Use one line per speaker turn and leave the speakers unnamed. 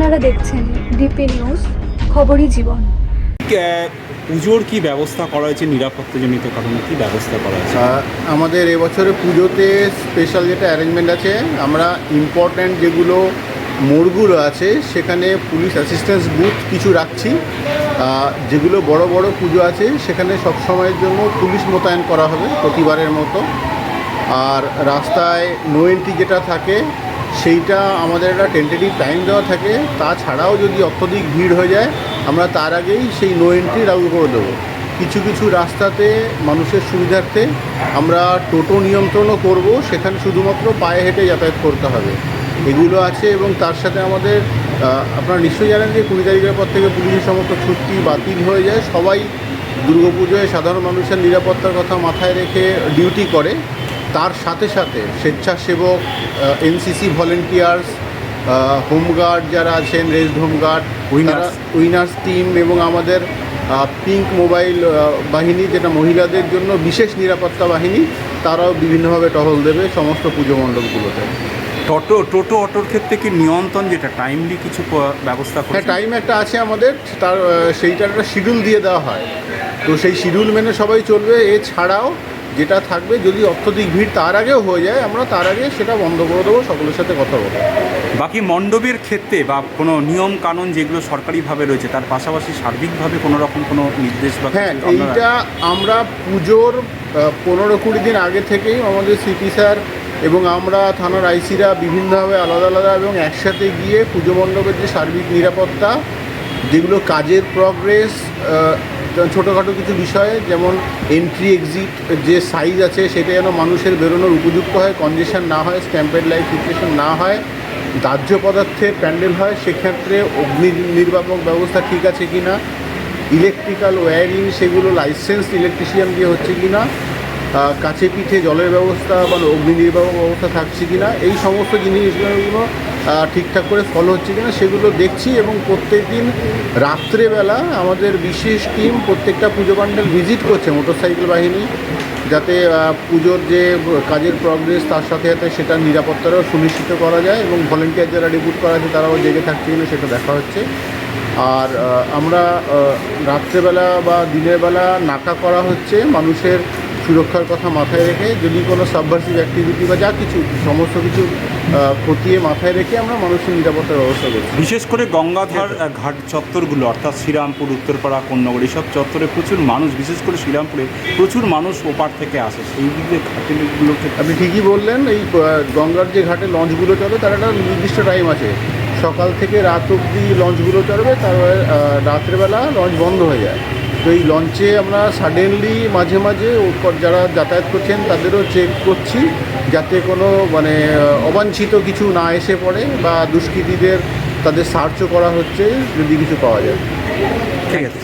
আপনারা দেখছেন DP news, খবরই জীবন।
পুজোর কি ব্যবস্থা করা হয়েছে নিরাপত্তাজনিত কারণে কি ব্যবস্থা করা হয়েছে?
আমাদের এবছরে পুজোতে স্পেশাল যেটা অ্যারেঞ্জমেন্ট আছে, আমরা ইম্পর্ট্যান্ট যেগুলো মোড়গুলো আছে সেখানে পুলিশ অ্যাসিস্ট্যান্স বুথ কিছু রাখছি। যেগুলো বড় বড় পুজো আছে সেখানে সবসময়ের জন্য পুলিশ মোতায়েন করা হবে প্রতিবারের মতো। আর রাস্তায় নো এন্ট্রি যেটা থাকে সেইটা আমাদের একটা টেন্টেটিভ টাইম দেওয়া থাকে। তাছাড়াও যদি অত্যধিক ভিড় হয়ে যায় আমরা তার আগেই সেই নো এন্ট্রি লাগু করে দেবো। কিছু কিছু রাস্তাতে মানুষের সুবিধার্থে আমরা টোটো নিয়ন্ত্রণও করব, সেখানে শুধুমাত্র পায়ে হেঁটে যাতায়াত করতে হবে, এগুলো আছে। এবং তার সাথে আমাদের আপনারা নিশ্চয়ই জানেন যে 20 তারিখের পর থেকে পুলিশের সমস্ত ছুটি বাতিল হয়ে যায়। সবাই দুর্গাপুজোয় সাধারণ মানুষের নিরাপত্তার কথা মাথায় রেখে ডিউটি করে। তার সাথে সাথে স্বেচ্ছাসেবক, এনসিসি ভলেন্টিয়ার্স, হোমগার্ড যারা আছেন, রেস্ট হোমগার্ড, উইনার্স টিম এবং আমাদের পিঙ্ক মোবাইল বাহিনী যেটা মহিলাদের জন্য বিশেষ নিরাপত্তা বাহিনী, তারাও বিভিন্নভাবে টহল দেবে সমস্ত পুজো মণ্ডপগুলোতে।
টোটো অটোর ক্ষেত্রে কি নিয়ন্ত্রণ যেটা টাইমলি কিছু ব্যবস্থা করে?
হ্যাঁ, টাইম একটা আছে আমাদের, তার সেইটার একটা শিডিউল দিয়ে দেওয়া হয়। তো সেই শিডিউল মেনে সবাই চলবে। এছাড়াও যেটা থাকবে, যদি অত্যধিক ভিড় তার আগেও হয়ে যায় আমরা তার আগে সেটা বন্ধ করে দেবো, সকলের সাথে কথা বলে।
বাকি মণ্ডপের ক্ষেত্রে বা কোনো নিয়ম কানুন যেগুলো সরকারিভাবে রয়েছে তার পাশাপাশি সার্বিকভাবে কোনো রকম কোনো নির্দেশ বা
হ্যাঁ, এইটা আমরা পুজোর 15-20 দিন আগে থেকেই আমাদের সিপি স্যার এবং আমরা থানার আইসিরা বিভিন্নভাবে আলাদা আলাদা এবং একসাথে গিয়ে পুজো মণ্ডপের যে সার্বিক নিরাপত্তা, যেগুলো কাজের প্রগ্রেস, ছোটোখাটো কিছু বিষয়ে যেমন এন্ট্রি এক্সিট যে সাইজ আছে সেটা যেন মানুষের বেরোনোর উপযুক্ত হয়, কনজেশন না হয়, স্ট্যাম্পেড লাইট সিচুয়েশন না হয়, দাহ্য পদার্থের প্যান্ডেল হয় সেক্ষেত্রে অগ্নি নির্বাপক ব্যবস্থা ঠিক আছে কি না, ইলেকট্রিক্যাল ওয়্যারিং সেগুলো লাইসেন্স ইলেকট্রিশিয়ান দিয়ে হচ্ছে কি না, কাছে পিঠে জলের ব্যবস্থা বা অগ্নি নির্বাপক ব্যবস্থা থাকছে কি না, এই সমস্ত জিনিসগুলো ঠিকঠাক করে ফলো হচ্ছে কিনা সেগুলো দেখছি। এবং প্রত্যেক দিন রাত্রেবেলা আমাদের বিশেষ টিম প্রত্যেকটা পুজো প্যান্ডেল ভিজিট করছে, মোটরসাইকেল বাহিনী, যাতে পুজোর যে কাজের প্রগ্রেস তার সাথে সাথে সেটার নিরাপত্তাটাও সুনিশ্চিত করা যায়। এবং ভলেন্টিয়ার যারা রিপোর্ট করা আছে তারাও জেগে থাকছে কিনা সেটা দেখা হচ্ছে। আর আমরা রাত্রেবেলা বা দিনের বেলা নাকা করা হচ্ছে মানুষের সুরক্ষার কথা মাথায় রেখে। যদি কোনো সাবভার্সিভ অ্যাক্টিভিটি বা যা কিছু সমস্ত কিছু খতিয়ে মাথায় রেখে আমরা মানুষের নিরাপত্তার ব্যবস্থা করছি।
বিশেষ করে গঙ্গাধার ঘাট চত্বরগুলো অর্থাৎ শ্রীরামপুর, উত্তরপাড়া, কোন্নগর এইসব চত্বরে প্রচুর মানুষ, বিশেষ করে শ্রীরামপুরে প্রচুর মানুষ ওপার থেকে আসে, সেই দিকে ঘাটগুলোকে
আপনি ঠিকই বললেন। এই গঙ্গার যে ঘাটে লঞ্চগুলো চলে তার একটা নির্দিষ্ট টাইম আছে, সকাল থেকে রাত অবধি লঞ্চগুলো চলবে, তারপরে রাত্রেবেলা লঞ্চ বন্ধ হয়ে যায়। তো এই লঞ্চে আমরা সাডেনলি মাঝে মাঝে ওপর যারা যাতায়াত করছেন তাদেরও চেক করছি যাতে কোনো অবাঞ্ছিত কিছু না এসে পড়ে, বা দুষ্কৃতীদের তাদের সার্চও করা হচ্ছে যদি কিছু পাওয়া যায়।
ঠিক আছে।